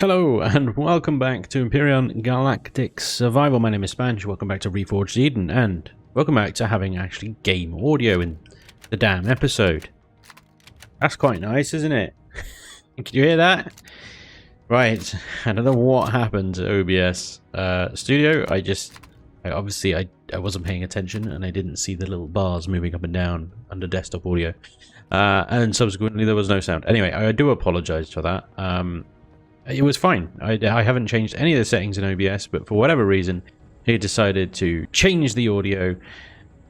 Hello and welcome back to Empyrion Galactic Survival. My name is Spanj. Welcome back to REFORGED Eden, and welcome back to having actually game audio in the damn episode. That's quite nice, isn't it? Can you hear that? Right, I don't know what happened to OBS Studio. I wasn't paying attention and I didn't see the little bars moving up and down under desktop audio, and subsequently there was no sound. Anyway, I do apologize for that. It was fine. I haven't changed any of the settings in OBS, but for whatever reason, he decided to change the audio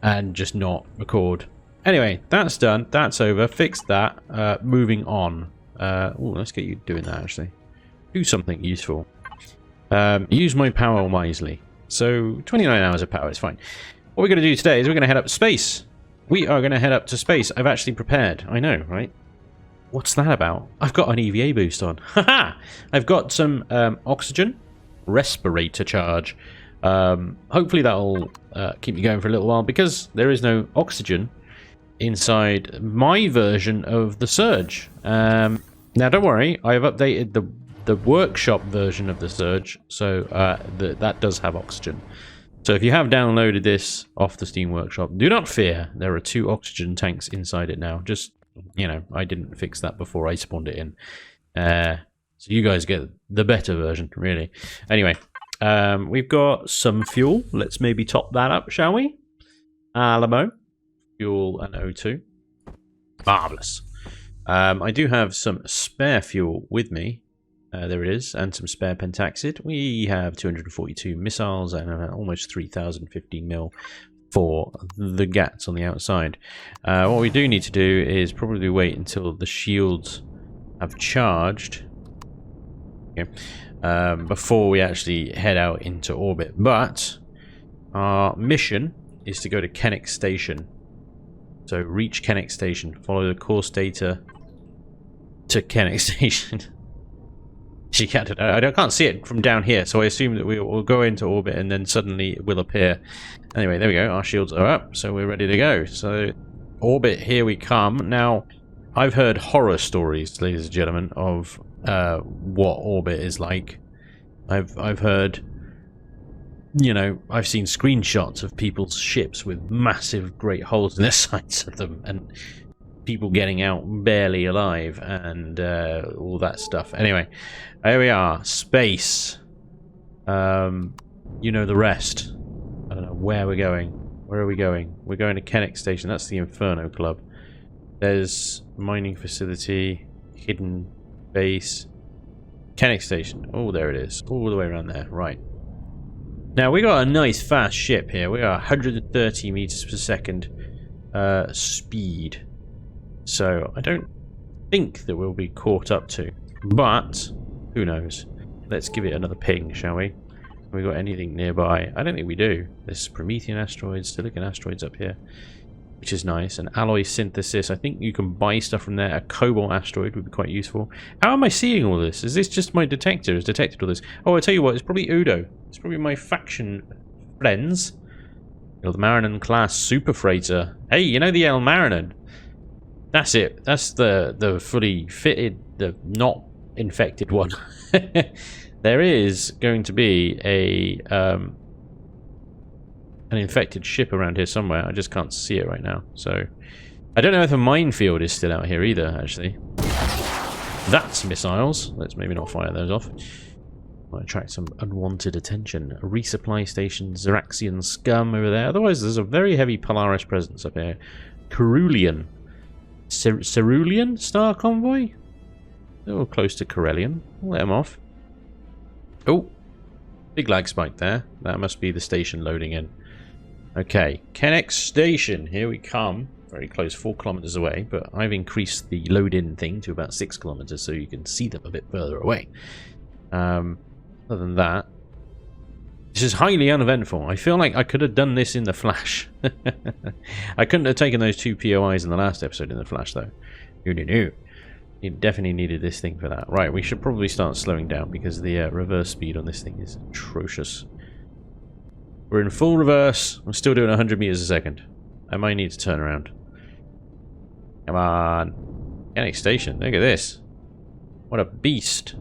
and just not record. Anyway, that's done. That's over. Fixed that. Moving on. Let's get you doing that, actually. Do something useful. Use my power wisely. So, 29 hours of power is fine. What we're going to do today is we're going to head up to space. We are going to head up to space. I've actually prepared. I know, right? What's that about? I've got an EVA boost on. Haha! I've got some oxygen respirator charge. Hopefully that'll keep me going for a little while, because there is no oxygen inside my version of the Surge. Now don't worry, I have updated the workshop version of the Surge, so that does have oxygen. So if you have downloaded this off the Steam Workshop, do not fear. There are 2 oxygen tanks inside it now. Just, you know, I didn't fix that before I spawned it in. So you guys get the better version, really. Anyway, we've got some fuel. Let's maybe top that up, shall we? Alamo, fuel and O2. Marvellous. I do have some spare fuel with me. There it is, and some spare pentaxid. We have 242 missiles and almost 3,015 mil for the gats on the outside. What we do need to do is probably wait until the shields have charged, before we actually head out into orbit. But our mission is to go to Kenex Station. So reach Kenex Station, follow the course data to Kenex Station. I can't see it from down here, so I assume that we'll go into orbit and then suddenly it will appear. Anyway, there we go. Our shields are up, so we're ready to go. So, orbit, here we come. Now, I've heard horror stories, ladies and gentlemen, of what orbit is like. I've heard, you know, I've seen screenshots of people's ships with massive, great holes in the sides of them, and people getting out barely alive, and all that stuff. Anyway, here we are, space. You know the rest. I don't know where we're going. Where are we going? We're going to Kenex Station. That's the Inferno Club. There's mining facility, hidden base, Kenex Station. Oh, there it is. All the way around there. Right. Now, we got a nice fast ship here. We are 130 meters per second speed. So, I don't think that we'll be caught up to. But, who knows? Let's give it another ping, shall we? Have we got anything nearby? I don't think we do. There's Promethean asteroids, Silicon asteroids up here, which is nice. An alloy synthesis. I think you can buy stuff from there. A cobalt asteroid would be quite useful. How am I seeing all this? Is this just my detector has detected all this? Oh, I tell you what, it's probably Udo. It's probably my faction friends. The Marinan class super freighter. Hey, you know the El Marinan? That's it. That's the fully fitted, the not infected one. There is going to be an infected ship around here somewhere. I just can't see it right now. So I don't know if a minefield is still out here either, actually. That's missiles. Let's maybe not fire those off. Might attract some unwanted attention. A resupply station, Xeraxian scum over there. Otherwise, there's a very heavy Polaris presence up here. Cerulean. Cerulean Star Convoy? Oh, close to Corellian. We'll let them off. Oh, big lag spike there. That must be the station loading in. Okay, Kenex Station. Here we come. Very close, 4 kilometers away, but I've increased the load-in thing to about 6 kilometers so you can see them a bit further away. Other than that, this is highly uneventful. I feel like I could have done this in the Flash. I couldn't have taken those 2 POIs in the last episode in the Flash, though. No. You definitely needed this thing for that. Right, we should probably start slowing down because the reverse speed on this thing is atrocious. We're in full reverse. I'm still doing 100 meters a second. I might need to turn around. Come on. Kenex Station. Look at this. What a beast.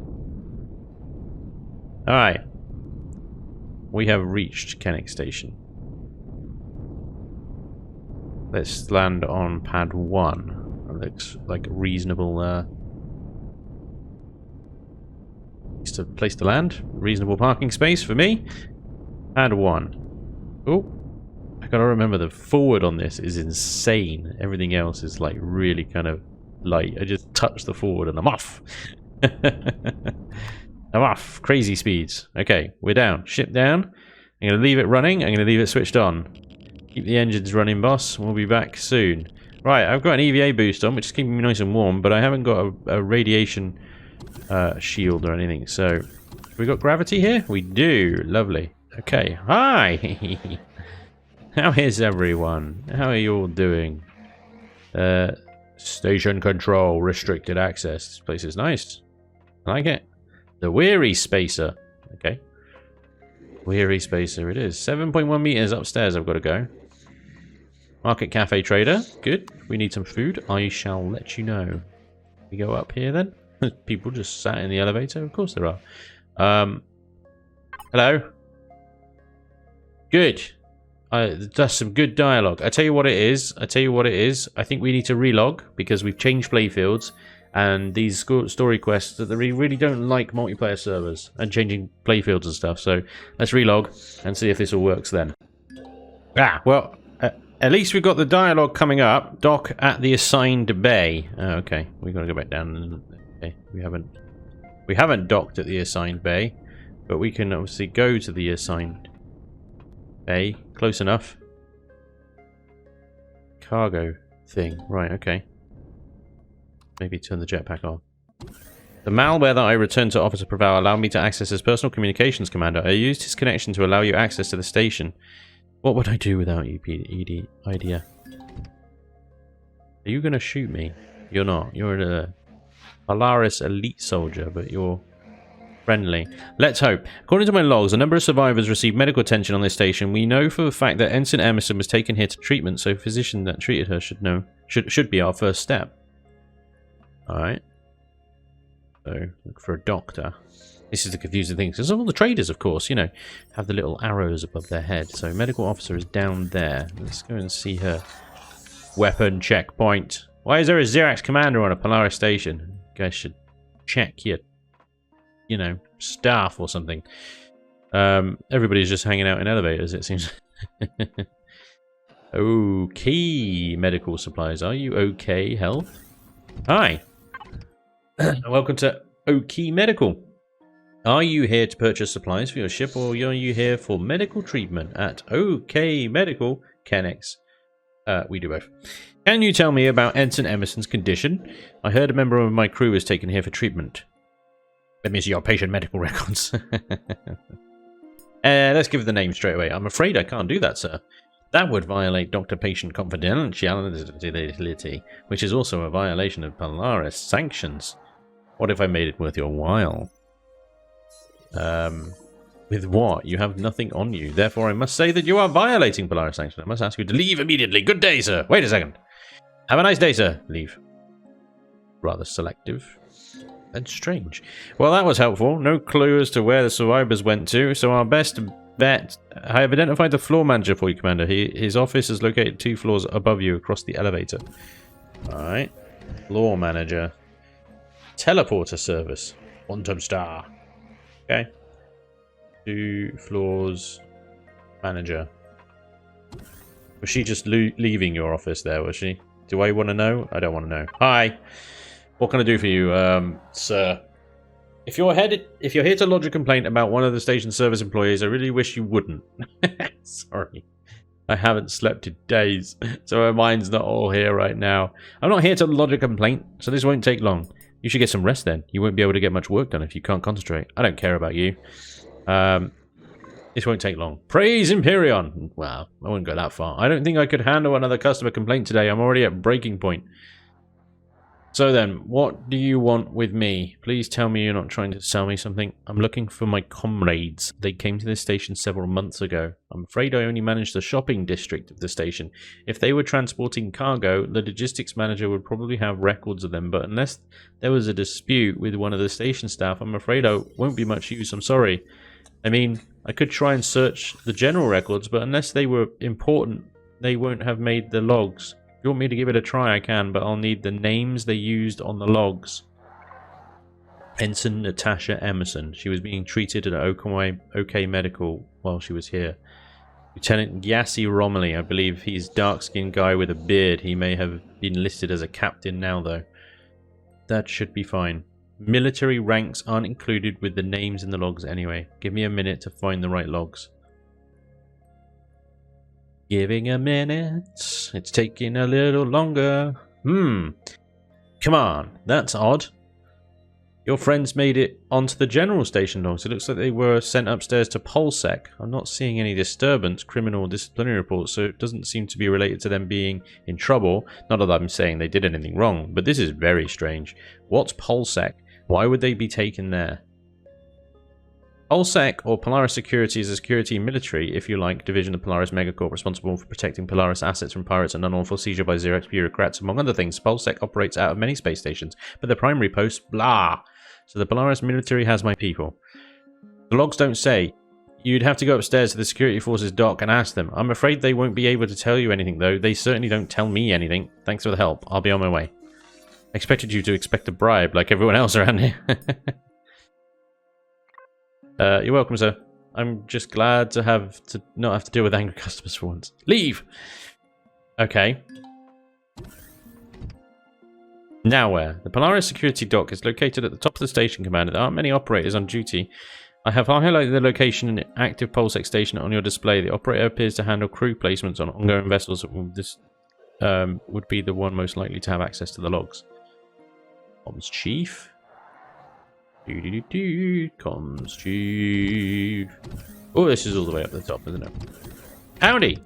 Alright. We have reached Kenex Station. Let's land on pad 1. That looks like a reasonable place to land. Reasonable parking space for me. Pad 1. Oh, I gotta remember the forward on this is insane. Everything else is like really kind of light. I just touch the forward and I'm off. I'm off. Crazy speeds. Okay, we're down. Ship down. I'm gonna leave it running. I'm gonna leave it switched on. Keep the engines running, boss. We'll be back soon. Right, I've got an EVA boost on, which is keeping me nice and warm, but I haven't got a radiation shield or anything. So, we got gravity here? We do. Lovely. Okay. Hi! How is everyone? How are you all doing? Station control, restricted access. This place is nice. I like it. The Weary Spacer. Okay. Weary Spacer it is. 7.1 meters upstairs I've got to go. Market Cafe Trader. Good. We need some food. I shall let you know. We go up here then. People just sat in the elevator. Of course there are. Hello. Good. That's some good dialogue. I tell you what it is. I think we need to relog because we've changed playfields. And these story quests that they really don't like multiplayer servers and changing playfields and stuff. So let's relog and see if this all works then. Ah, well, at least we've got the dialogue coming up. Dock at the assigned bay. Oh, okay, we got to go back down. Okay, we haven't docked at the assigned bay, but we can obviously go to the assigned bay. Close enough. Cargo thing. Right. Okay. Maybe turn the jetpack on. The malware that I returned to Officer Preval allowed me to access his personal communications commander. I used his connection to allow you access to the station. What would I do without you, Idea? Are you going to shoot me? You're not. You're a Polaris elite soldier, but you're friendly. Let's hope. According to my logs, a number of survivors received medical attention on this station. We know for the fact that Ensign Emerson was taken here to treatment, so a physician that treated her should be our first step. Alright. So, look for a doctor. This is the confusing thing. Because all the traders, of course, you know, have the little arrows above their head. So, medical officer is down there. Let's go and see her. Weapon checkpoint. Why is there a Xerax commander on a Polaris station? You guys should check your, you know, staff or something. Everybody's just hanging out in elevators, it seems. Okay, medical supplies. Are you okay, health? Hi. Welcome to OK Medical. Are you here to purchase supplies for your ship, or are you here for medical treatment at OK Medical, Kenex? We do both. Can you tell me about Ensign Emerson's condition? I heard a member of my crew was taken here for treatment. Let me see your patient medical records. Let's give the name straight away. I'm afraid I can't do that, sir. That would violate doctor-patient confidentiality, which is also a violation of Polaris sanctions. What if I made it worth your while? With what? You have nothing on you. Therefore, I must say that you are violating Polaris sanctions. I must ask you to leave immediately. Good day, sir. Wait a second. Have a nice day, sir. Leave. Rather selective. And strange. Well, that was helpful. No clue as to where the survivors went to, so our best bet. I have identified the floor manager for you, Commander. His office is located 2 floors above you across the elevator. Alright. Floor manager. Teleporter service. Quantum Star. Okay. 2 floors. Manager. Was she just leaving your office there, was she? Do I want to know? I don't want to know. Hi. What can I do for you, sir? If you're here to lodge a complaint about one of the station service employees, I really wish you wouldn't. Sorry. I haven't slept in days, so my mind's not all here right now. I'm not here to lodge a complaint, so this won't take long. You should get some rest then. You won't be able to get much work done if you can't concentrate. I don't care about you. This won't take long. Praise Empyrion! Well, I wouldn't go that far. I don't think I could handle another customer complaint today. I'm already at breaking point. So then, what do you want with me? Please tell me you're not trying to sell me something. I'm looking for my comrades. They came to this station several months ago. I'm afraid I only manage the shopping district of the station. If they were transporting cargo, the logistics manager would probably have records of them, but unless there was a dispute with one of the station staff, I'm afraid I won't be much use. I'm sorry. I mean, I could try and search the general records, but unless they were important, they won't have made the logs. If you want me to give it a try, I can, but I'll need the names they used on the logs. Ensign Natasha Emerson. She was being treated at OK Medical while she was here. Lieutenant Yassi Romilly. I believe he's a dark-skinned guy with a beard. He may have been listed as a captain now, though. That should be fine. Military ranks aren't included with the names in the logs anyway. Give me a minute to find the right logs. Giving a minute. It's taking a little longer. Come on. That's odd. Your friends made it onto the general station logs. It looks like they were sent upstairs to Polsec. I'm not seeing any disturbance, criminal or disciplinary reports, so it doesn't seem to be related to them being in trouble. Not that I'm saying they did anything wrong, but this is very strange. What's Polsec? Why would they be taken there? Polsec, or Polaris Security, is a security military, if you like, division of Polaris Megacorp responsible for protecting Polaris assets from pirates and unlawful seizure by Xerox bureaucrats. Among other things, Polsec operates out of many space stations, but the primary post, blah. So the Polaris military has my people. The logs don't say. You'd have to go upstairs to the security forces dock and ask them. I'm afraid they won't be able to tell you anything, though. They certainly don't tell me anything. Thanks for the help. I'll be on my way. I expected you to expect a bribe, like everyone else around here. You're welcome, sir. I'm just glad to not have to deal with angry customers for once. Leave! Okay. Now where? The Polaris security dock is located at the top of the station, Commander. There aren't many operators on duty. I have highlighted the location and active Polsec station on your display. The operator appears to handle crew placements on ongoing vessels. This would be the one most likely to have access to the logs. Comms Chief. Comms Chief. Oh, this is all the way up the top, isn't it? Howdy!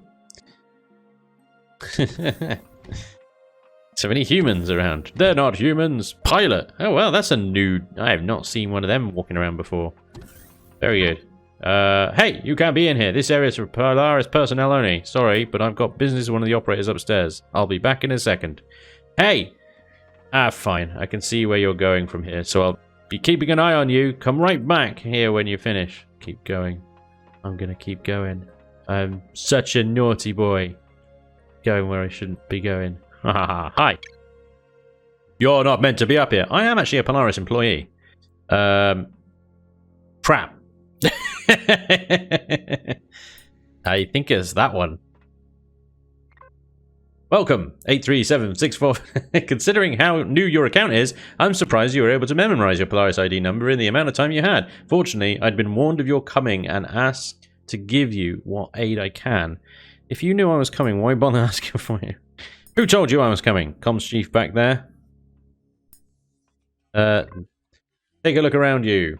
So many humans around. They're not humans. Pilot. Oh, well, that's a new... I have not seen one of them walking around before. Very good. Hey, you can't be in here. This area is for Polaris personnel only. Sorry, but I've got business with one of the operators upstairs. I'll be back in a second. Hey! Ah, fine. I can see where you're going from here, so I'll be keeping an eye on you. Come right back here when you finish. Keep going. I'm gonna keep going. I'm such a naughty boy. Going where I shouldn't be going. Hi. You're not meant to be up here. I am actually a Polaris employee. Crap. I think it's that one. Welcome, 83764. Considering how new your account is, I'm surprised you were able to memorize your Polaris ID number in the amount of time you had. Fortunately, I'd been warned of your coming and asked to give you what aid I can. If you knew I was coming, why bother asking for you? Who told you I was coming? Comms Chief back there. Take a look around you.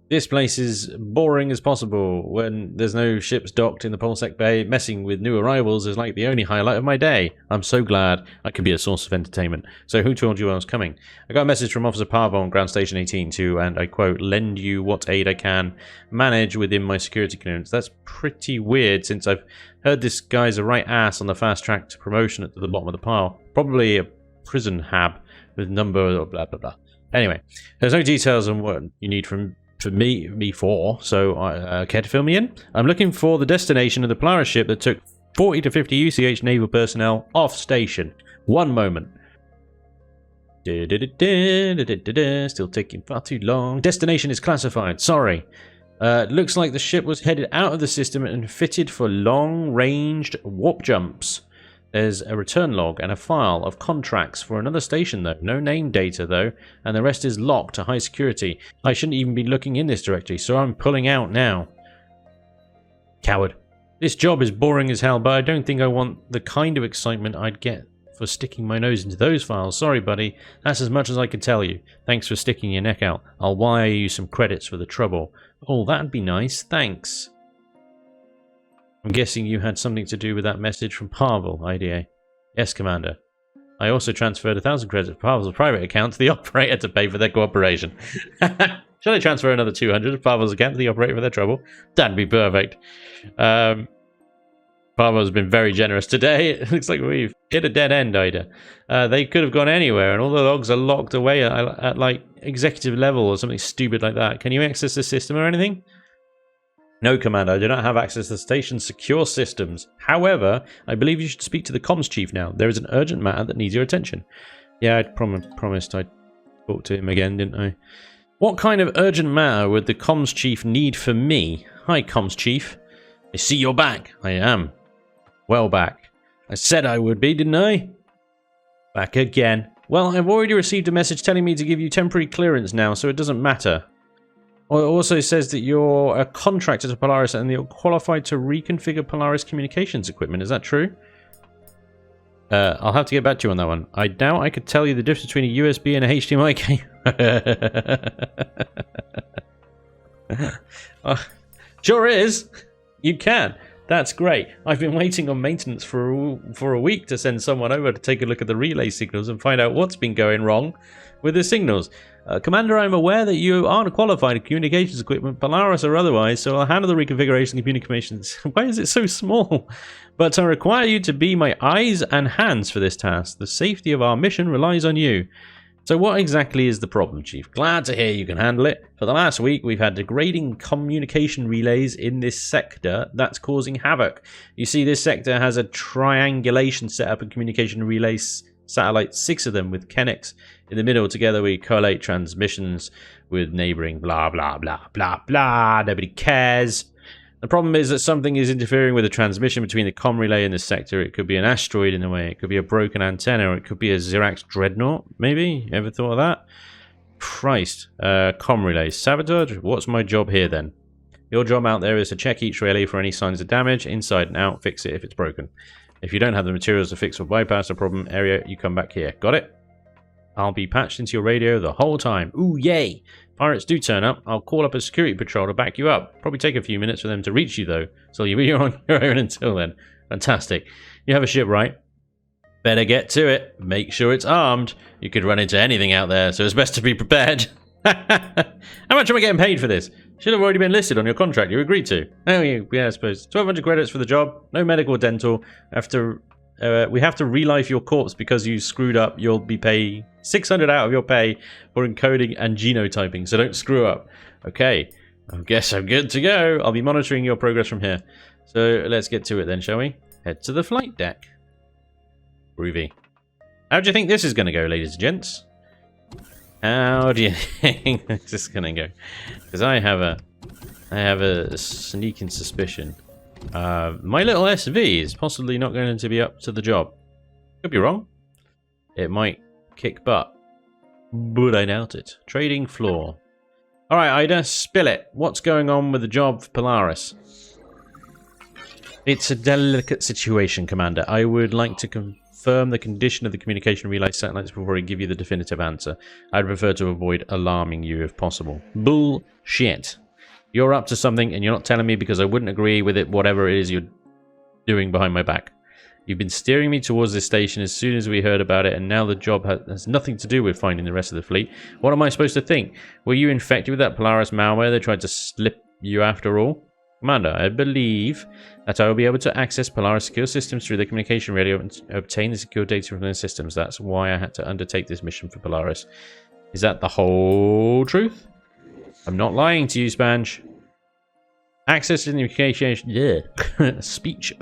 This place is boring as possible. When there's no ships docked in the Polsec Bay, messing with new arrivals is like the only highlight of my day. I'm so glad I could be a source of entertainment. So who told you I was coming? I got a message from Officer Parvo on Ground Station 18 to, and I quote, lend you what aid I can manage within my security clearance. That's pretty weird since I've heard this guy's a right ass on the fast track to promotion at the bottom of the pile. Probably a prison hab with number or blah blah blah. Anyway, there's no details on what you need from me for, so care to fill me in? I'm looking for the destination of the Polaris ship that took 40 to 50 UCH naval personnel off station. One moment. Still taking far too long. Destination is classified. Sorry. Looks like the ship was headed out of the system and fitted for long-ranged warp jumps. There's a return log and a file of contracts for another station, though. No name data, though, and the rest is locked to high security. I shouldn't even be looking in this directory, so I'm pulling out now. Coward. This job is boring as hell, but I don't think I want the kind of excitement I'd get for sticking my nose into those files. Sorry, buddy. That's as much as I can tell you. Thanks for sticking your neck out. I'll wire you some credits for the trouble. Oh, that'd be nice. Thanks. I'm guessing you had something to do with that message from Pavel, IDA. Yes, Commander. I also transferred 1,000 credits from Pavel's private account to the operator to pay for their cooperation. Shall I transfer another 200 of Pavel's account to the operator for their trouble? That'd be perfect. Pavel's been very generous today. It looks like we've hit a dead end, Ida. They could have gone anywhere, and all the logs are locked away at like executive level or something stupid like that. Can you access the system or anything? No, Commander, I do not have access to the station's secure systems. However, I believe you should speak to the comms chief now. There is an urgent matter that needs your attention. Yeah, I promised I'd talk to him again, didn't I? What kind of urgent matter would the comms chief need for me? Hi, comms chief. I see you're back. I am. Well back. I said I would be, didn't I? Back again. Well, I've already received a message telling me to give you temporary clearance now, so it doesn't matter. Well, it also says that you're a contractor to Polaris and you're qualified to reconfigure Polaris communications equipment. Is that true? I'll have to get back to you on that one. I doubt I could tell you the difference between a USB and a HDMI cable. Sure is. You can. That's great. I've been waiting on maintenance for a week to send someone over to take a look at the relay signals and find out what's been going wrong with the signals. Commander, I'm aware that you aren't qualified in communications equipment, Polaris or otherwise, so I'll handle the reconfiguration of communications. Why is it so small? But I require you to be my eyes and hands for this task. The safety of our mission relies on you. So what exactly is the problem, Chief? Glad to hear you can handle it. For the last week, we've had degrading communication relays in this sector that's causing havoc. You see, this sector has a triangulation setup and communication relays satellites, 6 of them with Kenex in the middle. Together we collate transmissions with neighboring blah blah blah blah blah. Nobody cares. The problem is that something is interfering with the transmission between the comm relay and the sector. It could be an asteroid in the way, it could be a broken antenna, or it could be a Xerax dreadnought, maybe? Ever thought of that? Christ. Comm relay. Sabotage? What's my job here then? Your job out there is to check each relay for any signs of damage, inside and out, fix it if it's broken. If you don't have the materials to fix or bypass the problem area, you come back here. Got it? I'll be patched into your radio the whole time. Ooh, yay! Pirates do turn up. I'll call up a security patrol to back you up. Probably take a few minutes for them to reach you, though. So you're on your own until then. Fantastic. You have a ship, right? Better get to it. Make sure it's armed. You could run into anything out there, so it's best to be prepared. How much am I getting paid for this? Should have already been listed on your contract you agreed to. Oh, yeah, I suppose. 1,200 credits for the job. No medical or dental. We have to relife your corpse because you screwed up. You'll be paying 600 out of your pay for encoding and genotyping, so don't screw up. Okay, I guess I'm good to go. I'll be monitoring your progress from here. So let's get to it then, shall we? Head to the flight deck. Groovy. How do you think this is going to go, ladies and gents? How do you think this is going to go? Because I have a sneaking suspicion. My little SV is possibly not going to be up to the job. Could be wrong. It might kick butt. But I doubt it. Trading floor. Alright, Ida, spill it. What's going on with the job for Polaris? It's a delicate situation, Commander. I would like to confirm the condition of the communication relay satellites before I give you the definitive answer. I'd prefer to avoid alarming you if possible. Bullshit. You're up to something and you're not telling me because I wouldn't agree with it, whatever it is you're doing behind my back. You've been steering me towards this station as soon as we heard about it, and now the job has nothing to do with finding the rest of the fleet. What am I supposed to think? Were you infected with that Polaris malware that tried to slip you after all? Commander, I believe that I will be able to access Polaris secure systems through the communication radio and obtain the secure data from their systems. That's why I had to undertake this mission for Polaris. Is that the whole truth? I'm not lying to you, Spanj. Access to the communication... speech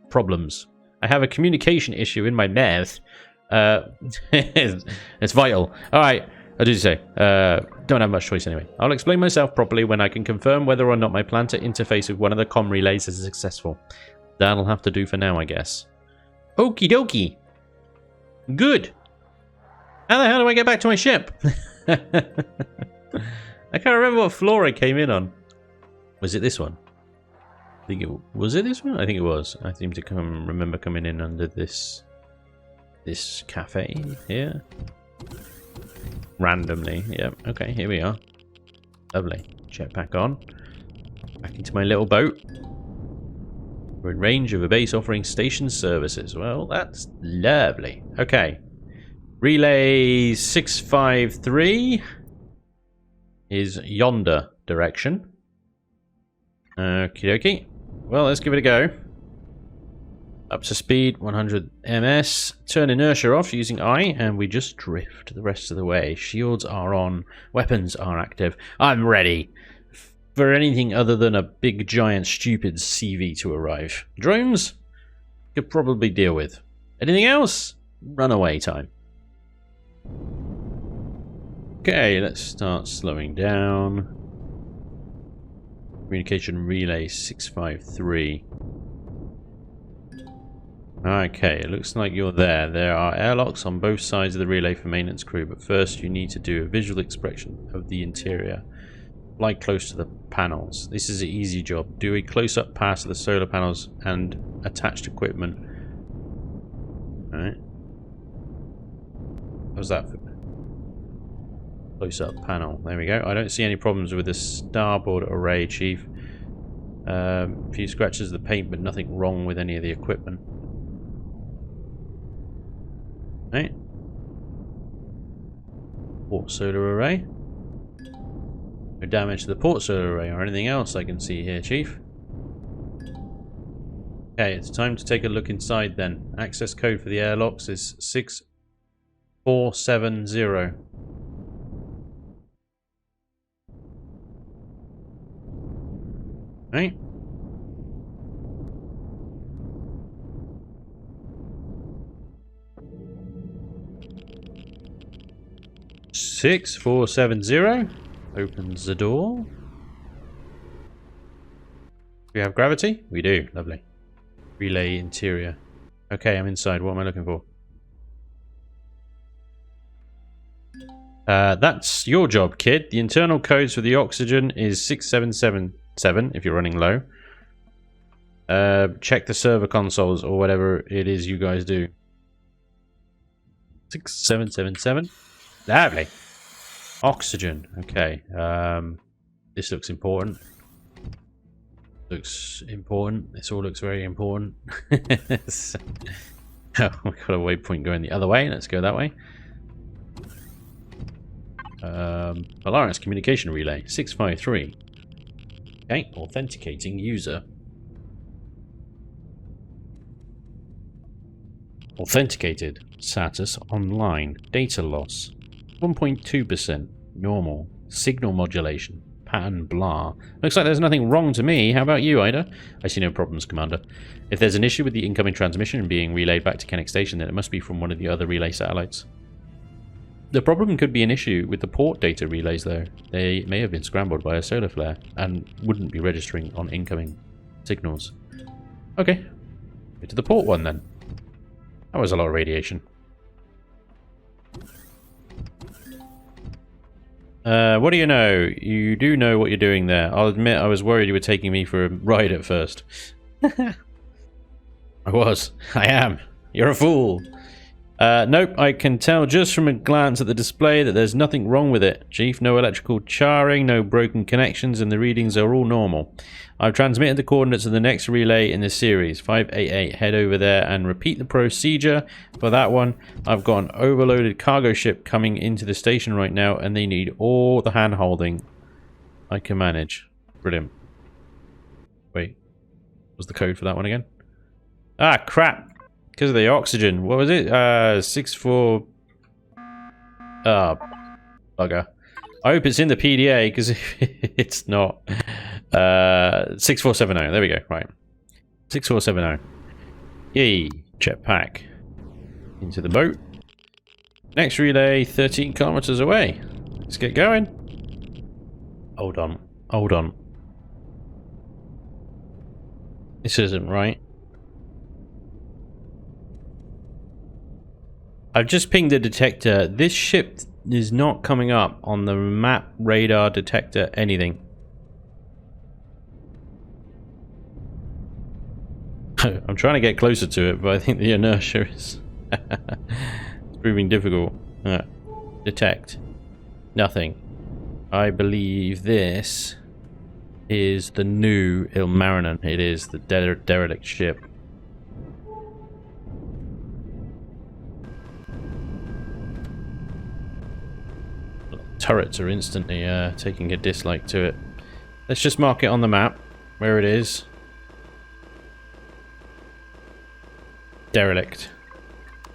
problems. I have a communication issue in my mouth. It's vital. Alright, I do say. Don't have much choice anyway. I'll explain myself properly when I can confirm whether or not my plan to interface with one of the comm relays is successful. That'll have to do for now, I guess. Okie dokie. Good. How the hell do I get back to my ship? I can't remember what floor I came in on. Was it this one? Was it this one? I think it was. I seem to remember coming in under this cafe here. Randomly. Yep. Okay, here we are. Lovely. Jetpack on. Back into my little boat. We're in range of a base offering station services. Well, that's lovely. Okay. Relay 653 is yonder direction. Okie dokie. Well, let's give it a go. Up to speed, 100 ms. Turn inertia off using I, and we just drift the rest of the way. Shields are on. Weapons are active. I'm ready for anything other than a big, giant, stupid CV to arrive. Drones? Could probably deal with. Anything else? Runaway time. Okay, let's start slowing down. Communication relay 653. Okay, it looks like you're there. There are airlocks on both sides of the relay for maintenance crew, but first you need to do a visual inspection of the interior. Fly close to the panels. This is an easy job. Do a close-up pass of the solar panels and attached equipment. Alright. How's that for close-up panel? There we go. I don't see any problems with the starboard array, Chief. A few scratches of the paint, but nothing wrong with any of the equipment. Right. Port solar array. No damage to the port solar array or anything else I can see here, Chief. Okay, it's time to take a look inside then. Access code for the airlocks is 6470. Right. Six, 470 opens the door. We have gravity? We do. Lovely. Relay interior. Okay, I'm inside. What am I looking for? That's your job, kid. The internal codes for the oxygen is 6777 if you're running low. Check the server consoles or whatever it is you guys do. 6777. Lovely. Oxygen. Okay. This looks important. Looks important. This all looks very important. Oh, we've got a waypoint going the other way. Let's go that way. Polaris communication relay 653. Okay, authenticating user. Authenticated. Status online. Data loss 1.2%. Normal. Signal modulation. Pattern blah. Looks like there's nothing wrong to me. How about you, Ida? I see no problems, Commander. If there's an issue with the incoming transmission being relayed back to Kenex Station, then it must be from one of the other relay satellites. The problem could be an issue with the port data relays, though. They may have been scrambled by a solar flare and wouldn't be registering on incoming signals. Okay. Go to the port one, then. That was a lot of radiation. What do you know? You do know what you're doing there. I'll admit I was worried you were taking me for a ride at first. I was. I am. You're a fool. Nope, I can tell just from a glance at the display that there's nothing wrong with it, Chief. No electrical charring, no broken connections, and the readings are all normal. I've transmitted the coordinates of the next relay in this series, 588. Head over there and repeat the procedure for that one. I've got an overloaded cargo ship coming into the station right now, and they need all the hand-holding I can manage. Brilliant. Wait, what's the code for that one again? Ah, crap! Because of the oxygen. What was it? 64... Ah, bugger. I hope it's in the PDA, because if it's not... 6470. There we go. Right. 6470. Yay. Jetpack. Into the boat. Next relay, 13 kilometers away. Let's get going. Hold on. Hold on. This isn't right. I've just pinged the detector. This ship is not coming up on the map, radar, detector, anything. I'm trying to get closer to it, but I think the inertia is it's proving difficult. Detect. Nothing. I believe this is the new Ilmarinen. It is the derelict ship. turrets are instantly taking a dislike to it. Let's just mark it on the map where it is. Derelict.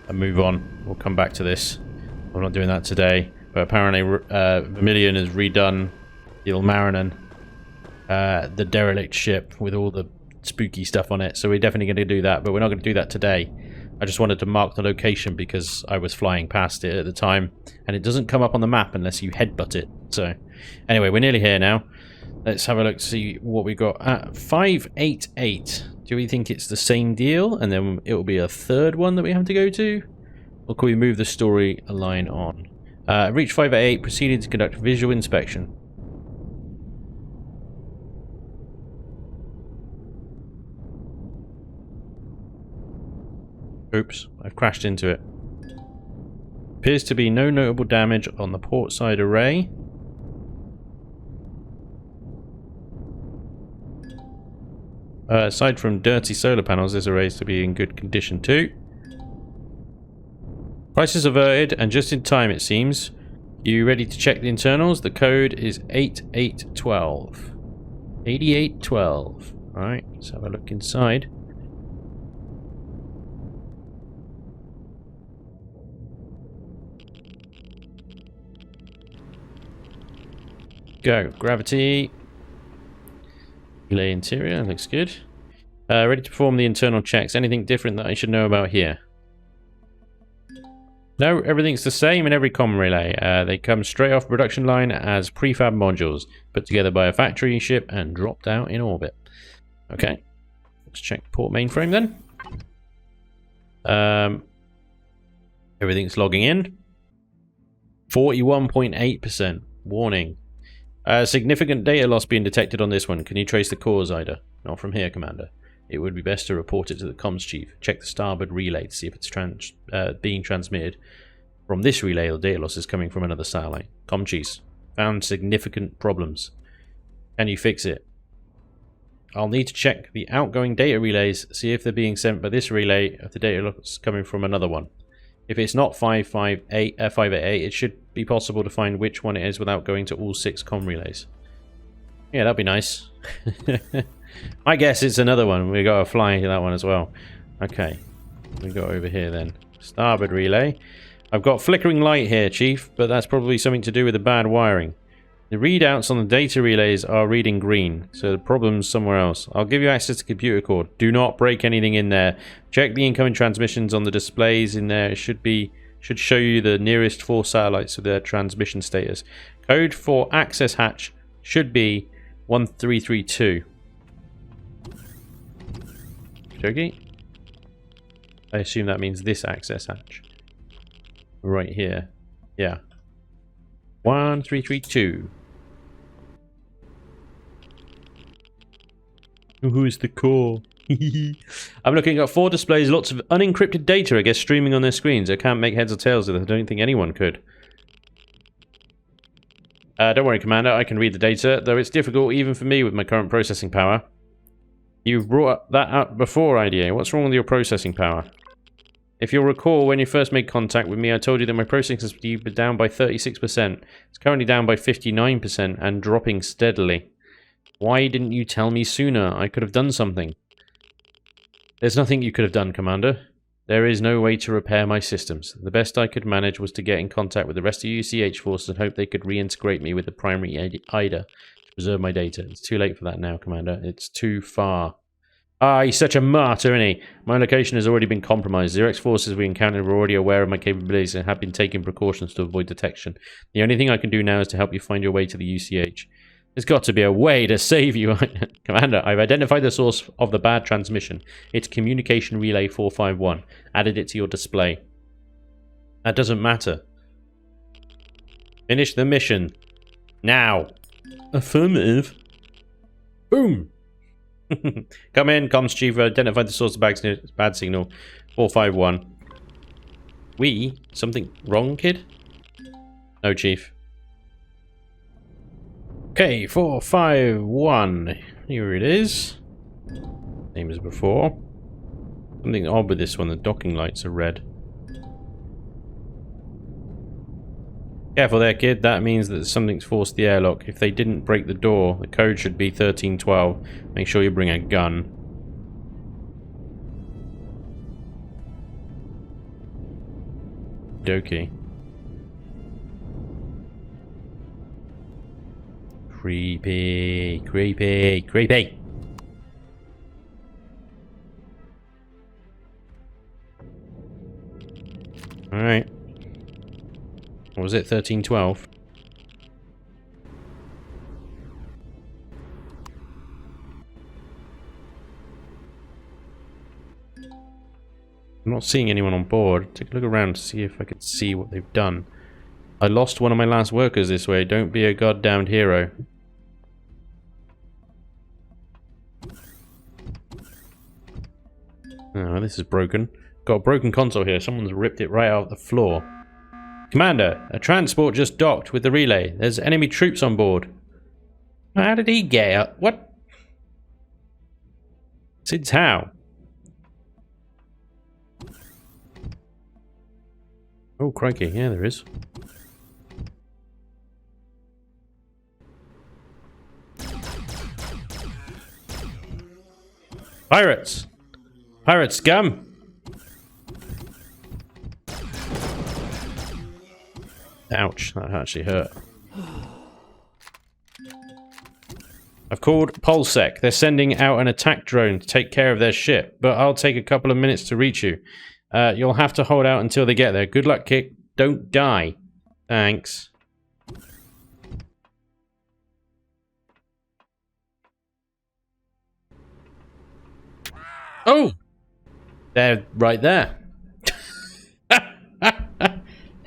And move on. We'll come back to this. I'm not doing that today. But apparently Vermilion has redone the Ilmarinen, the derelict ship with all the spooky stuff on it. So we're definitely going to do that, but we're not going to do that today. I just wanted to mark the location because I was flying past it at the time, and it doesn't come up on the map unless you headbutt it. So anyway, we're nearly here now. Let's have a look, see what we got. 588. Do we think it's the same deal, and then it will be a third one that we have to go to? Or can we move the story line on? Reach 588, proceeded to conduct visual inspection. Oops, I've crashed into it. Appears to be no notable damage on the port side array. Aside from dirty solar panels, this array is to be in good condition too. Crisis averted, and just in time it seems. You ready to check the internals? The code is 8812. 8812. Alright, let's have a look inside. Go. Gravity. Relay interior. Looks good. Ready to perform the internal checks. Anything different that I should know about here? No, everything's the same in every comm relay. They come straight off production line as prefab modules, put together by a factory ship and dropped out in orbit. Okay. Let's check port mainframe then. Everything's logging in. 41.8%. Warning. Significant data loss being detected on this one. Can you trace the cause, Ida? Not from here, Commander. It would be best to report it to the comms chief. Check the starboard relay to see if it's being transmitted from this relay or data loss is coming from another satellite. Comm chiefs. Found significant problems. Can you fix it? I'll need to check the outgoing data relays, see if they're being sent by this relay if the data loss coming from another one. If it's not 588, it should be possible to find which one it is without going to all 6 comm relays. Yeah, that'd be nice. I guess it's another one. We got to fly into that one as well. Okay, we go over here then. Starboard relay. I've got flickering light here, Chief, but that's probably something to do with the bad wiring. The readouts on the data relays are reading green, so the problem's somewhere else. I'll give you access to computer core. Do not break anything in there. Check the incoming transmissions on the displays in there. It should show you the nearest 4 satellites with their transmission status. Code for access hatch should be 1332. Okay. I assume that means this access hatch. Right here. Yeah. 1332. Who's the core? I'm looking at 4 displays, lots of unencrypted data, I guess, streaming on their screens. I can't make heads or tails of it. I don't think anyone could. Don't worry, Commander. I can read the data, though it's difficult even for me with my current processing power. You've brought that up before, IDA. What's wrong with your processing power? If you'll recall, when you first made contact with me, I told you that my processing speed was down by 36%. It's currently down by 59% and dropping steadily. Why didn't you tell me sooner? I could have done something. There's nothing you could have done, Commander. There is no way to repair my systems. The best I could manage was to get in contact with the rest of UCH forces and hope they could reintegrate me with the primary IDA to preserve my data. It's too late for that now, Commander. It's too far. Ah, he's such a martyr, isn't he? My location has already been compromised. The X forces we encountered were already aware of my capabilities and have been taking precautions to avoid detection. The only thing I can do now is to help you find your way to the UCH. There's got to be a way to save you. Commander, I've identified the source of the bad transmission. It's Communication Relay 451. Added it to your display. That doesn't matter. Finish the mission. Now. Affirmative. Boom. Come in, comms chief. Identified the source of bad signal. 451. Something wrong, kid? No, chief. Okay, 451. Here it is. Same as before. Something odd with this one. The docking lights are red. Careful there, kid. That means that something's forced the airlock. If they didn't break the door, the code should be 1312. Make sure you bring a gun. Dokie. Creepy, creepy, creepy. Alright. What was it? 1312? I'm not seeing anyone on board. Take a look around to see if I can see what they've done. I lost one of my last workers this way. Don't be a goddamned hero. Oh, this is broken. Got a broken console here. Someone's ripped it right out of the floor. Commander, a transport just docked with the relay. There's enemy troops on board. How did he get out? What? Since how? Oh, crikey. Yeah, there is. Pirates! Pirates, scum! Ouch, that actually hurt. I've called Polsec. They're sending out an attack drone to take care of their ship, but I'll take a couple of minutes to reach you. You'll have to hold out until they get there. Good luck, Kick. Don't die. Thanks. Oh! They're right there.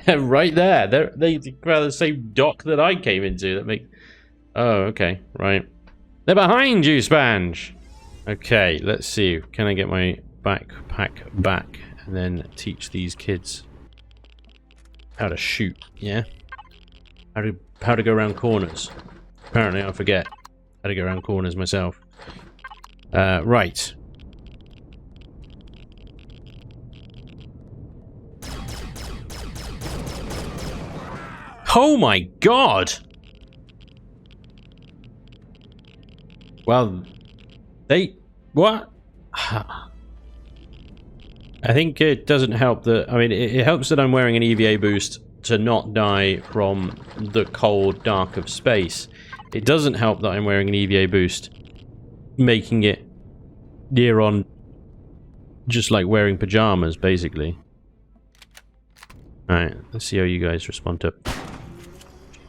They're right there. They're the same dock that I came into. That make. Oh, okay, right. They're behind you, Spanj. Okay, let's see. Can I get my backpack back and then teach these kids how to shoot? Yeah. How to go around corners. Apparently, I forget how to go around corners myself. Right. Oh my god! Well, what? I think it doesn't help that, I mean, it helps that I'm wearing an EVA boost to not die from the cold dark of space. It doesn't help that I'm wearing an EVA boost, making it near on just like wearing pajamas, basically. Alright, let's see how you guys respond to it.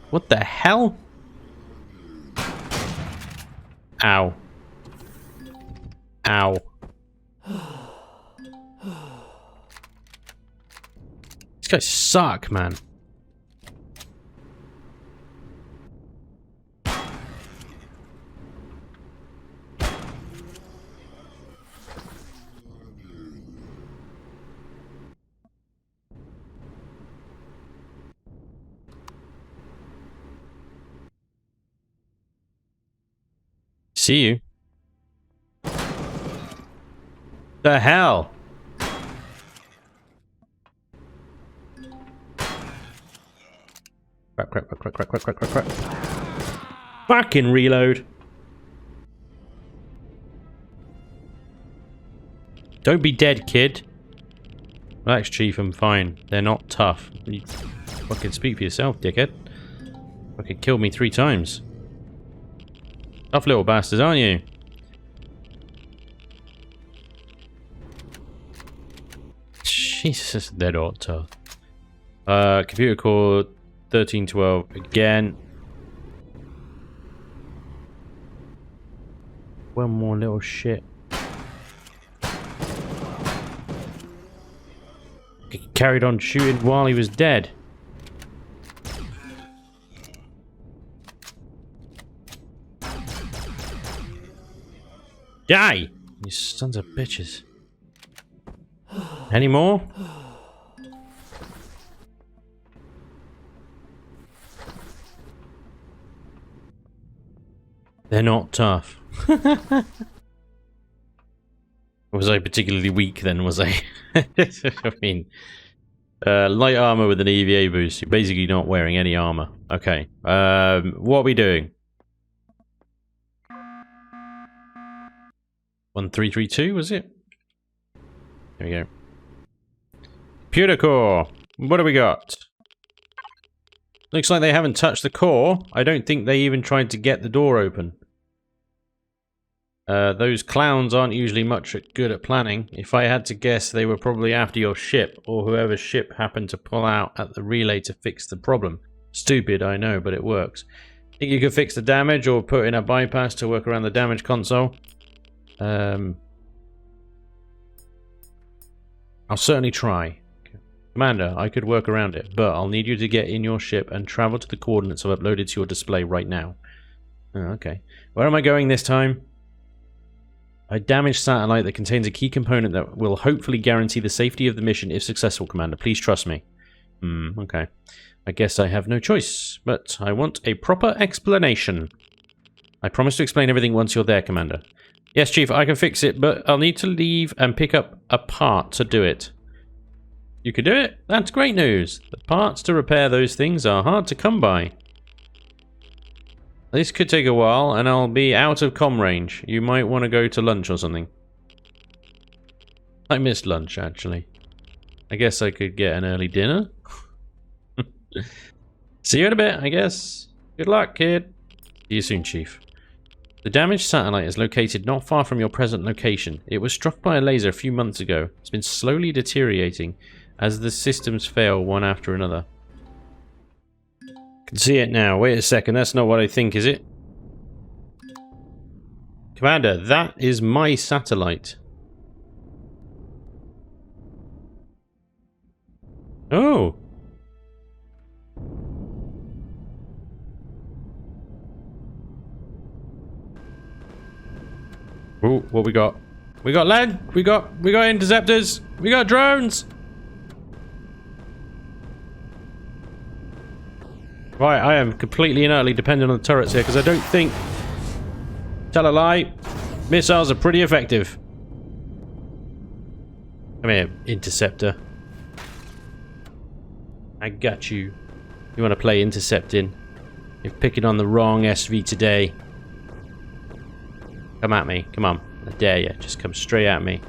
What the hell? Ow. Ow. These guys suck, man. See you. The hell? Crap. Fucking reload. Don't be dead, kid. Relax, Chief, I'm fine. They're not tough. You fucking speak for yourself, dickhead. Fucking killed me 3 times. Tough little bastards, aren't you? Jesus, they're not tough. Computer core 1312 again. One more little shit. He carried on shooting while he was dead. Die! You sons of bitches. Any more? They're not tough. Was I particularly weak then, was I? I mean, Light armor with an EVA boost. You're basically not wearing any armor. Okay. What are we doing? 1332, was it? There we go. Computer core. What do we got? Looks like they haven't touched the core. I don't think they even tried to get the door open. Those clowns aren't usually much good at planning. If I had to guess, they were probably after your ship, or whoever's ship happened to pull out at the relay to fix the problem. Stupid, I know, but it works. Think you could fix the damage, or put in a bypass to work around the damage console? I'll certainly try. Commander, I could work around it, but I'll need you to get in your ship and travel to the coordinates I've uploaded to your display right now. Oh, okay. Where am I going this time? A damaged satellite that contains a key component that will hopefully guarantee the safety of the mission if successful, Commander. Please trust me. Okay. I guess I have no choice, but I want a proper explanation. I promise to explain everything once you're there, Commander. Yes, Chief, I can fix it, but I'll need to leave and pick up a part to do it. You can do it? That's great news. The parts to repair those things are hard to come by. This could take a while, and I'll be out of comm range. You might want to go to lunch or something. I missed lunch, actually. I guess I could get an early dinner. See you in a bit, I guess. Good luck, kid. See you soon, Chief. The damaged satellite is located not far from your present location. It was struck by a laser a few months ago. It's been slowly deteriorating as the systems fail one after another. Can see it now. Wait a second, that's not what I think, is it? Commander, that is my satellite. Oh. Oh, what we got? We got land. We got interceptors. We got drones. Right, I am completely and utterly dependent on the turrets here because I don't think... Tell a lie. Missiles are pretty effective. Come here, interceptor. I got you. You want to play intercepting? You're picking on the wrong SV today. Come at me. Come on. I dare you. Just come straight at me.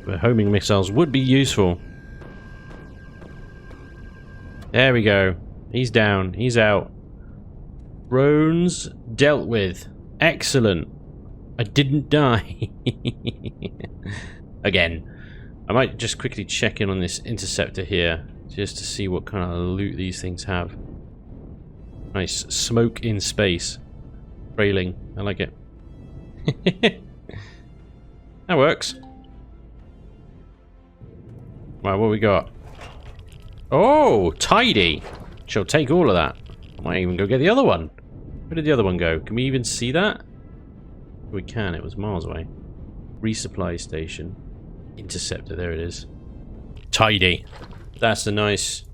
But homing missiles would be useful. There we go. He's down. He's out. Drones dealt with. Excellent. I didn't die. Again. I might just quickly check in on this interceptor here, just to see what kind of loot these things have. Nice smoke in space. Trailing. I like it. That works. Right, what we got? Oh, tidy. She'll take all of that. I might even go get the other one. Where did the other one go? Can we even see that? We can. It was miles away. Resupply station. Interceptor. There it is. Tidy. That's a nice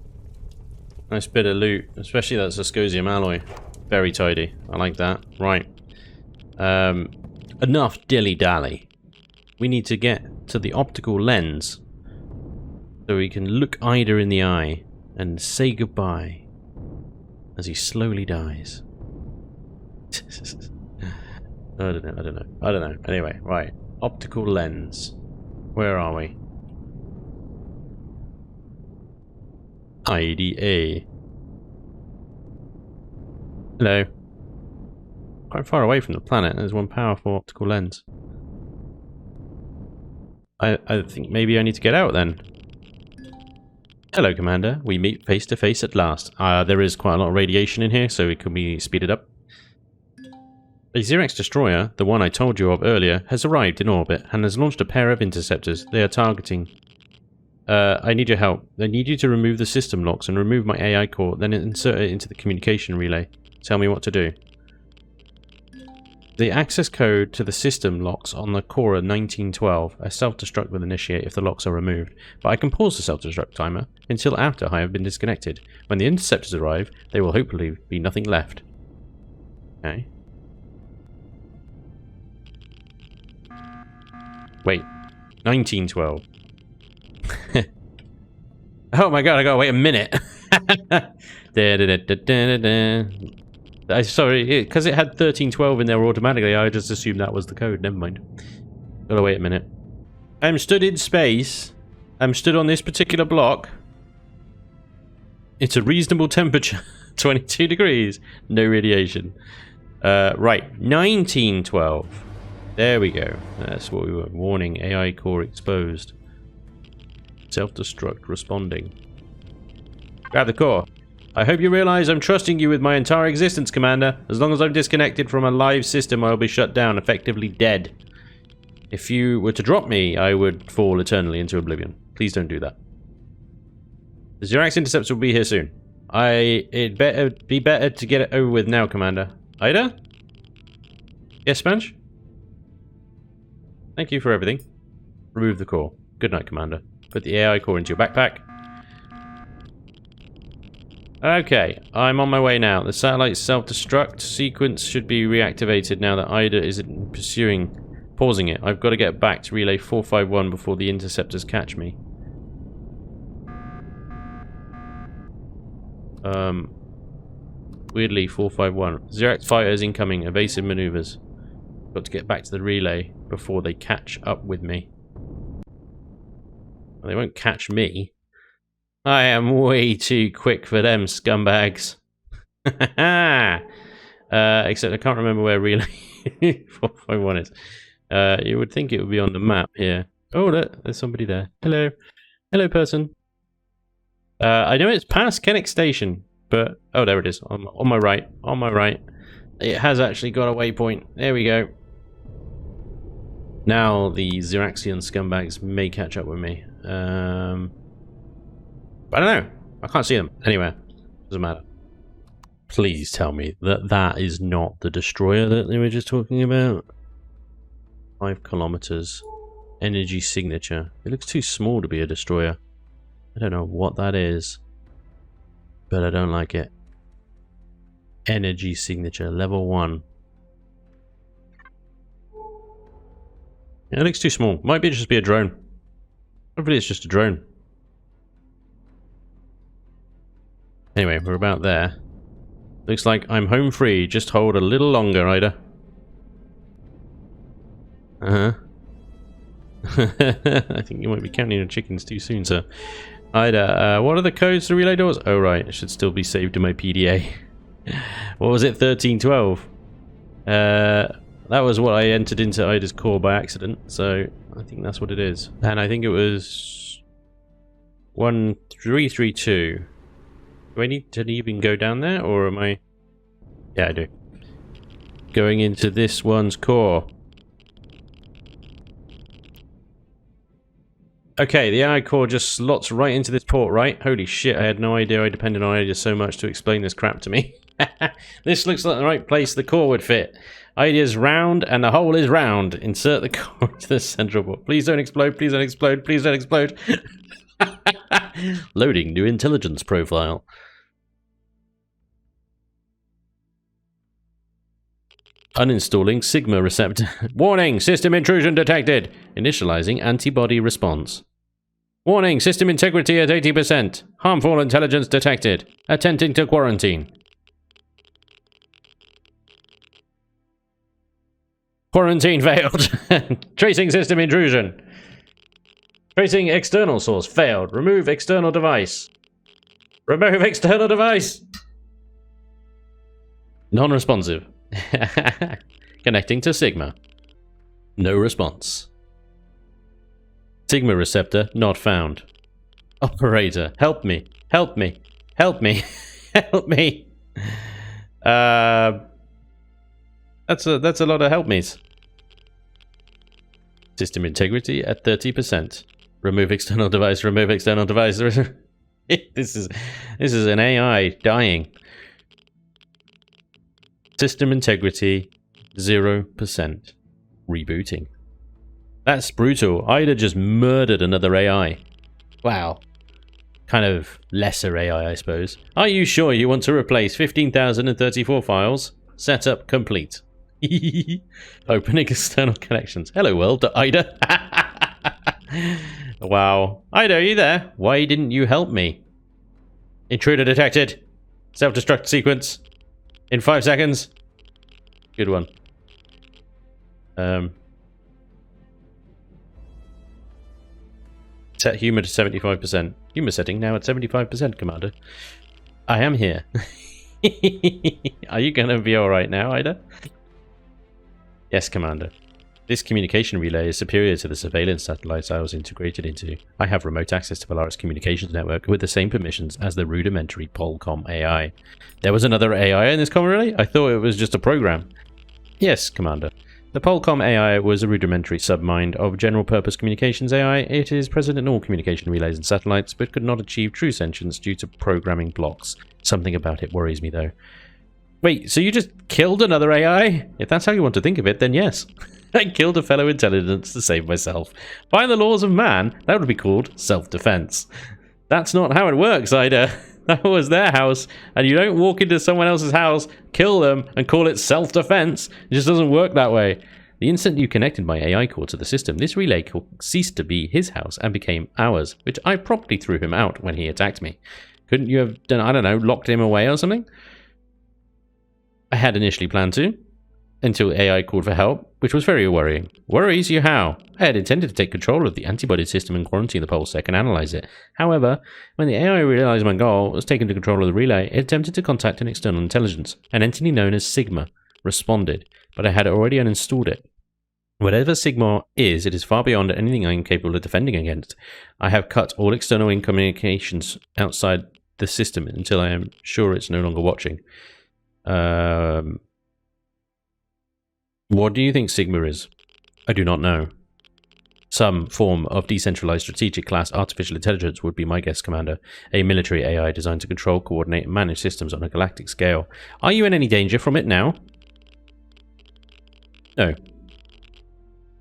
bit of loot. Especially that Zascosium alloy. Very tidy. I like that. Right. Enough dilly-dally. We need to get to the optical lens. So we can look Ida in the eye and say goodbye as he slowly dies. I don't know. Anyway, right. Optical lens. Where are we? IDA. Hello. Quite far away from the planet. There's one powerful optical lens. I think maybe I need to get out then. Hello, Commander. We meet face to face at last. There is quite a lot of radiation in here, so it could be speeded up. A Xerex destroyer, the one I told you of earlier, has arrived in orbit and has launched a pair of interceptors. They are targeting. I need your help. I need you to remove the system locks and remove my AI core, then insert it into the communication relay. Tell me what to do. The access code to the system locks on the core 1912. A self-destruct will initiate if the locks are removed, but I can pause the self-destruct timer until after I have been disconnected. When the interceptors arrive, there will hopefully be nothing left. Okay. Wait, 1912. Oh my god, I gotta wait a minute. Sorry, because it had 1312 in there automatically, I just assumed that was the code. Never mind. Gotta wait a minute. I'm stood in space. I'm stood on this particular block. It's a reasonable temperature. 22 degrees. No radiation. Right. 1912. There we go. That's what we were. Warning. AI core exposed. Self-destruct responding. Grab the core. I hope you realize I'm trusting you with my entire existence, Commander. As long as I'm disconnected from a live system, I'll be shut down, effectively dead. If you were to drop me, I would fall eternally into oblivion. Please don't do that. The Xerax intercepts will be here soon. It'd be better to get it over with now, Commander. Ida? Yes, Spanj? Thank you for everything. Remove the core. Good night, Commander. Put the AI core into your backpack. Okay, I'm on my way now. The satellite self-destruct sequence should be reactivated now that Ida isn't pausing it. I've got to get back to relay 451 before the interceptors catch me. Weirdly, 451. Xerax fighters incoming. Evasive maneuvers. Got to get back to the relay before they catch up with me. Well, they won't catch me. I am way too quick for them scumbags. Except I can't remember where relay 451 is. You would think it would be on the map here. Oh, look, there's somebody there. Hello. Hello, person. I know it's past Kenex station, but... Oh, there it is. On my right. On my right. It has actually got a waypoint. There we go. Now the Xeraxian scumbags may catch up with me. I don't know. I can't see them anywhere. Doesn't matter. Please tell me that that is not the destroyer that they were just talking about. 5 kilometers. Energy signature. It looks too small to be a destroyer. I don't know what that is, but I don't like it. Energy signature. Level 1. Yeah, it looks too small. Might just be a drone. Hopefully it's just a drone. Anyway, we're about there. Looks like I'm home free. Just hold a little longer, Ida. I think you might be counting your chickens too soon, sir. Ida, what are the codes to relay doors? Oh, right. It should still be saved in my PDA. What was it? 1312? That was what I entered into Ida's core by accident, so I think that's what it is. And I think it was 1332. Do I need to even go down there, or am I... Yeah, I do. Going into this one's core. Okay, the AI core just slots right into this port, right? Holy shit, I had no idea I depended on Idea so much to explain this crap to me. This looks like the right place the core would fit. Idea's round, and the hole is round. Insert the core to the central port. Please don't explode, please don't explode, please don't explode. Loading new intelligence profile. Uninstalling Sigma receptor. Warning, system intrusion detected. Initializing antibody response. Warning, system integrity at 80%. Harmful intelligence detected. Attempting to quarantine. Quarantine failed. Tracing system intrusion. Tracing external source failed. Remove external device. Remove external device. Non-responsive. Connecting to Sigma. No response. Sigma receptor not found. Operator, help me. Help me. Help me. Help me. That's a lot of help me's. System integrity at 30%. Remove external device. Remove external device. This is an AI dying. System integrity 0%. Rebooting. That's brutal. Ida just murdered another AI. Wow. Kind of lesser AI, I suppose. Are you sure you want to replace 15,034 files? Setup complete. Opening external connections. Hello world, Ida. Wow. Ida, are you there? Why didn't you help me? Intruder detected. Self-destruct sequence. In 5 seconds. Good one. Set humor to 75%. Humor setting now at 75%, Commander. I am here. Are you gonna be alright now, Ida? Yes, Commander. This communication relay is superior to the surveillance satellites I was integrated into. I have remote access to Polaris communications network with the same permissions as the rudimentary Polcom AI. There was another AI in this comm relay? I thought it was just a program. Yes, Commander. The Polcom AI was a rudimentary submind of general-purpose communications AI. It is present in all communication relays and satellites, but could not achieve true sentience due to programming blocks. Something about it worries me, though. Wait, so you just killed another AI? If that's how you want to think of it, then yes. I killed a fellow intelligence to save myself. By the laws of man, that would be called self-defense. That's not how it works, Ida. That was their house, and you don't walk into someone else's house, kill them, and call it self-defense. It just doesn't work that way. The instant you connected my AI core to the system, this relay core ceased to be his house and became ours, which I promptly threw him out when he attacked me. Couldn't you have done, I don't know, locked him away or something? I had initially planned to, until AI called for help, which was very worrying. Worries you how? I had intended to take control of the antibody system and quarantine the PulseSec and analyze it. However, when the AI realized my goal was taken to control of the relay, it attempted to contact an external intelligence. An entity known as Sigma responded, but I had already uninstalled it. Whatever Sigma is, it is far beyond anything I am capable of defending against. I have cut all external communications outside the system until I am sure it's no longer watching. What do you think Sigma is? I do not know. Some form of decentralized strategic class artificial intelligence would be my guess, Commander. A military AI designed to control, coordinate, and manage systems on a galactic scale. Are you in any danger from it now? No.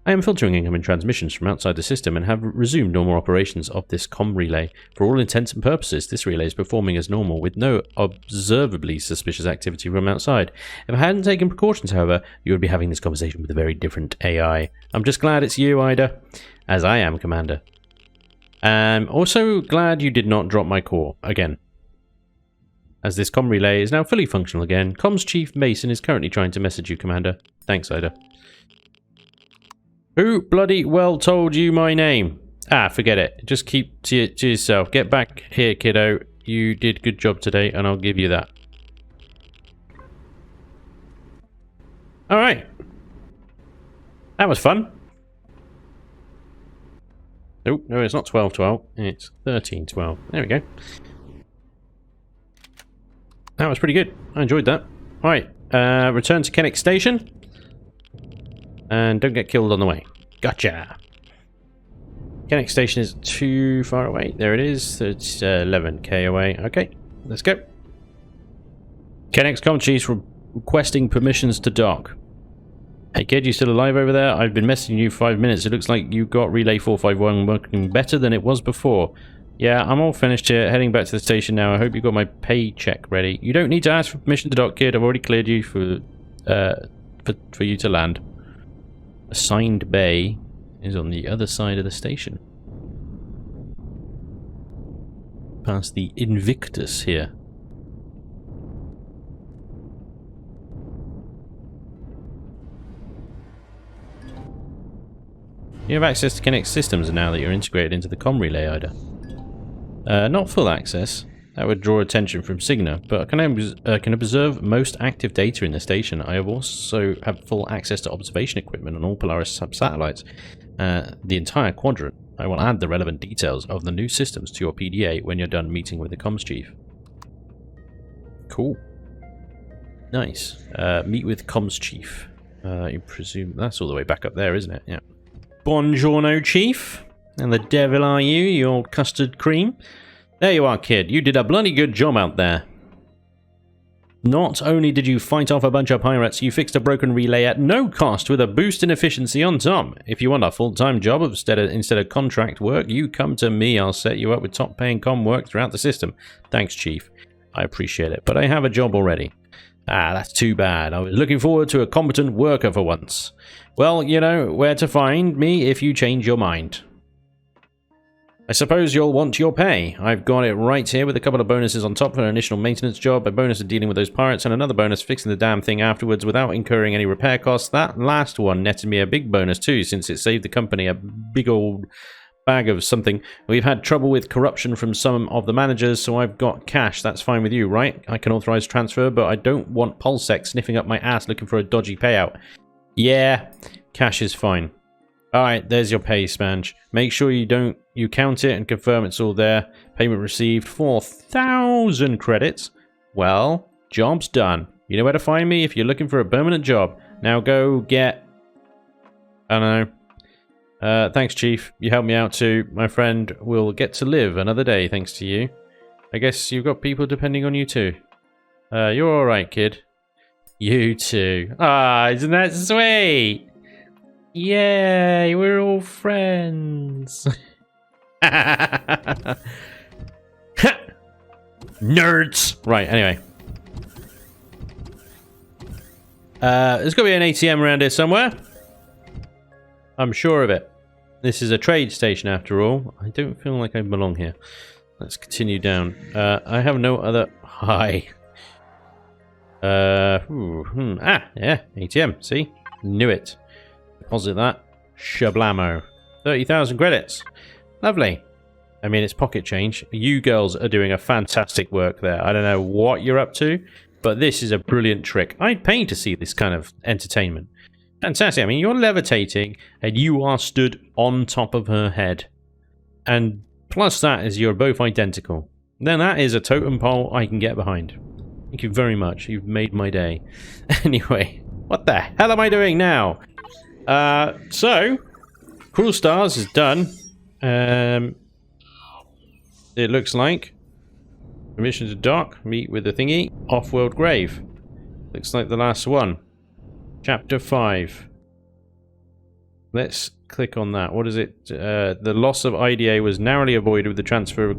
I am filtering incoming transmissions from outside the system and have resumed normal operations of this comm relay. For all intents and purposes, this relay is performing as normal, with no observably suspicious activity from outside. If I hadn't taken precautions, however, you would be having this conversation with a very different AI. I'm just glad it's you, Ida. As I am, Commander. I'm also glad you did not drop my core again. As this comm relay is now fully functional again, Comms Chief Mason is currently trying to message you, Commander. Thanks, Ida. Who bloody well told you my name? Ah, forget it. Just keep to yourself. Get back here, kiddo. You did a good job today, and I'll give you that. Alright. That was fun. Oh, no, it's not 12-12. It's 13-12. There we go. That was pretty good. I enjoyed that. Alright, return to Kenex Station. And don't get killed on the way. Gotcha. Kenex Station is too far away. There it is. It's 11k away. Okay, let's go. Kenex Comm Chiefs requesting permissions to dock. Hey kid, you still alive over there? I've been messaging you 5 minutes. It looks like you got Relay 451 working better than it was before. Yeah, I'm all finished here. Heading back to the station now. I hope you got my paycheck ready. You don't need to ask for permission to dock, kid. I've already cleared you for you to land. Assigned bay is on the other side of the station. Past the Invictus here. You have access to Kenex systems now that you're integrated into the comm relay, Ida. Not full access. That would draw attention from Sigma, but I can observe most active data in the station. I also have full access to observation equipment on all Polaris sub-satellites, the entire quadrant. I will add the relevant details of the new systems to your PDA when you're done meeting with the comms chief. Cool. Nice. Meet with comms chief. You presume that's all the way back up there, isn't it? Yeah. Buongiorno, chief. And the devil are you, you old custard cream? There you are, kid. You did a bloody good job out there. Not only did you fight off a bunch of pirates, you fixed a broken relay at no cost with a boost in efficiency on top. If you want a full-time job instead of contract work, you come to me. I'll set you up with top-paying comm work throughout the system. Thanks, Chief. I appreciate it, but I have a job already. Ah, that's too bad. I was looking forward to a competent worker for once. Well, you know where to find me if you change your mind. I suppose you'll want your pay. I've got it right here with a couple of bonuses on top for an initial maintenance job, a bonus of dealing with those pirates, and another bonus fixing the damn thing afterwards without incurring any repair costs. That last one netted me a big bonus too, since it saved the company a big old bag of something. We've had trouble with corruption from some of the managers, so I've got cash. That's fine with you, right? I can authorize transfer, but I don't want Pulsec sniffing up my ass looking for a dodgy payout. Yeah, cash is fine. Alright, there's your pay, Spanj. Make sure you count it and confirm it's all there. Payment received, 4,000 credits. Well, job's done. You know where to find me if you're looking for a permanent job. Now go get... I don't know. Thanks, Chief. You helped me out too. My friend will get to live another day thanks to you. I guess you've got people depending on you too. You're alright, kid. You too. Ah, isn't that sweet? Yay, we're all friends. Nerds. Right, anyway. There's got to be an ATM around here somewhere. I'm sure of it. This is a trade station after all. I don't feel like I belong here. Let's continue down. I have no other... Hi. Yeah, ATM, see? Knew it. Deposit that. Shablamo. 30,000 credits. Lovely. I mean, it's pocket change. You girls are doing a fantastic work there. I don't know what you're up to, but this is a brilliant trick. I'd pay to see this kind of entertainment. Fantastic. I mean, you're levitating, and you are stood on top of her head. And plus that is you're both identical. Then that is a totem pole I can get behind. Thank you very much. You've made my day. Anyway, what the hell am I doing now? So, Cruel Stars is done. It looks like. Permission to dock, meet with the thingy. Off-world grave. Looks like the last one. Chapter 5. Let's click on that. What is it? The loss of IDA was narrowly avoided with the transfer of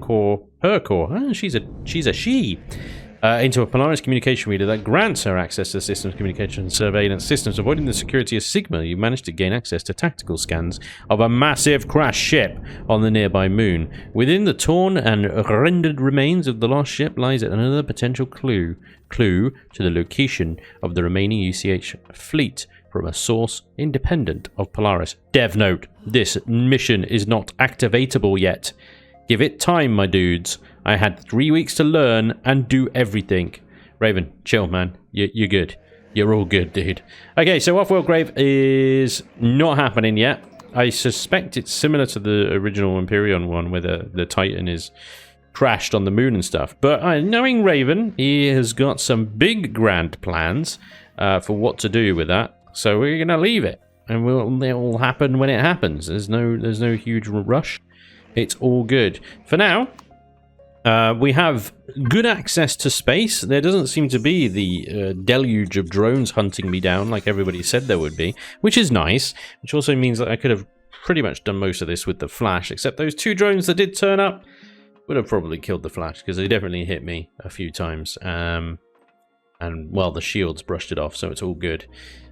her core. Ah, she's a she. Into a Polaris communication reader that grants her access to the system's communication and surveillance systems. Avoiding the security of Sigma, you managed to gain access to tactical scans of a massive crashed ship on the nearby moon. Within the torn and rendered remains of the lost ship lies another potential clue to the location of the remaining UCH fleet from a source independent of Polaris. Dev note, this mission is not activatable yet. Give it time, my dudes. I had 3 weeks to learn and do everything. Raven, chill, man. You're good. You're all good, dude. Okay, so Off-World Grave is not happening yet. I suspect it's similar to the original Empyrion one, where the Titan is crashed on the moon and stuff. But knowing Raven, he has got some big grand plans for what to do with that. So we're going to leave it. And it'll happen when it happens. There's no huge rush. It's all good. For now... we have good access to space. There doesn't seem to be the deluge of drones hunting me down like everybody said there would be, which is nice, which also means that I could have pretty much done most of this with the Flash, except those 2 drones that did turn up would have probably killed the Flash, because they definitely hit me a few times, and, well, the shields brushed it off, so it's all good.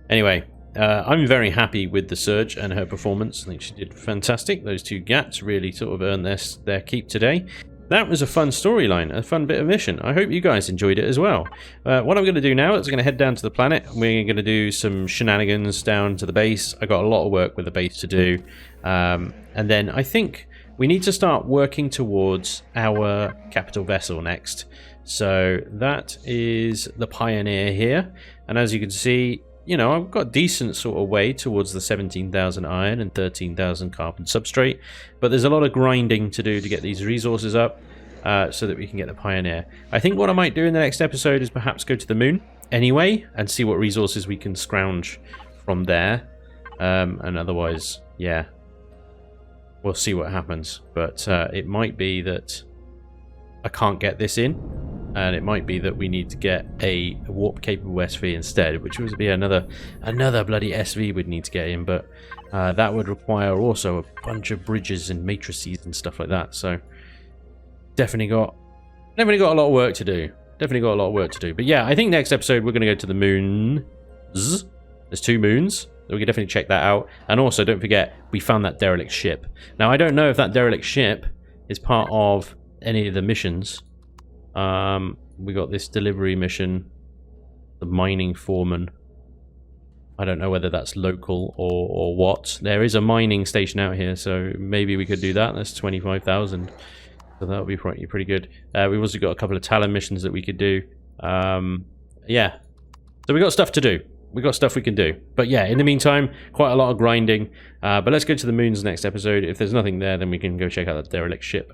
Anyway, I'm very happy with the Surge and her performance. I think she did fantastic. Those 2 GATs really sort of earned their keep today. That was a fun storyline, a fun bit of mission. I hope you guys enjoyed it as well. What I'm going to do now is I'm going to head down to the planet. We're going to do some shenanigans down to the base. I got a lot of work with the base to do. And then I think we need to start working towards our capital vessel next. So that is the Pioneer here. And as you can see, you know, I've got a decent sort of way towards the 17,000 iron and 13,000 carbon substrate, but there's a lot of grinding to do to get these resources up so that we can get the Pioneer. I think what I might do in the next episode is perhaps go to the moon anyway and see what resources we can scrounge from there, and otherwise, yeah, we'll see what happens. But it might be that I can't get this in. And it might be that we need to get a warp-capable SV instead, which would be another bloody SV we'd need to get in, but that would require also a bunch of bridges and matrices and stuff like that. So definitely got a lot of work to do. definitely got a lot of work to do. But yeah, I think next episode we're going to go to the moon. There's 2 moons. So we can definitely check that out. And also, don't forget, we found that derelict ship. Now, I don't know if that derelict ship is part of any of the missions. We got this delivery mission, the mining foreman. I don't know whether that's local or what. There is a mining station out here, so maybe we could do that. That's 25,000. So that would be pretty good. We've also got a couple of Talon missions that we could do. Yeah. So we got stuff to do. We got stuff we can do. But yeah, in the meantime, quite a lot of grinding. But let's go to the moons next episode. If there's nothing there, then we can go check out that derelict ship.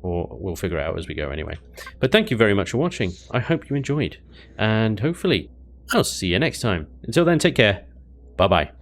Or we'll figure it out as we go anyway. But thank you very much for watching. I hope you enjoyed. And hopefully, I'll see you next time. Until then, take care. Bye-bye.